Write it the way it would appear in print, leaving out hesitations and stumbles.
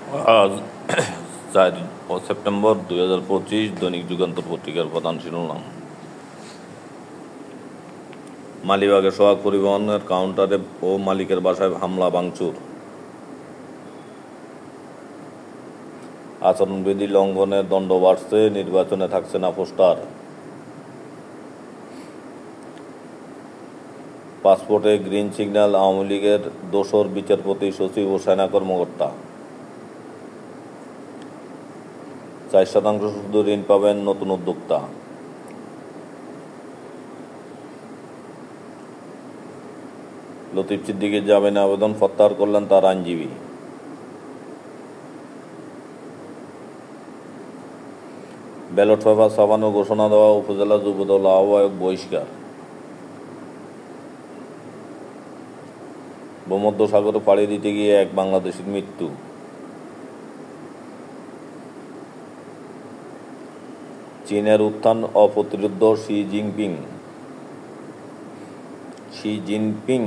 আজ 4 সেপ্টেম্বর 2025 দৈনিক যুগান্তর পত্রিকার প্রধান শিরোনাম। মালিবাগে সোহাগ পরিবহনের কাউন্টারে ও মালিকের বাসায় হামলা ভাঙচুর। আচরণবিধি লঙ্ঘনের দণ্ড বাড়ছে, নির্বাচনে থাকছে না পোস্টার। পাসপোর্টে গ্রিন সিগন্যাল, আওয়ামী লীগের দোসর বিচারপতি, সচিব ও সেনা কর্মকর্তা। 4% শুধু ঋণ পাবেন নতুন উদ্যোক্তা। লতিফ সিদ্দিকীর জামিনে আবেদন প্রত্যাহার করলেন তার আইনজীবী। ব্যালট পেপার ছাপানোর ঘোষণা দেওয়া উপজেলা যুবদল আহ্বায়ক বহিষ্কার। ভূমধ্যসাগরে পাড়ি দিতে গিয়ে এক বাংলাদেশির মৃত্যু। চীনের উত্থান অপ্রতিরোধ্য। Xi Jinping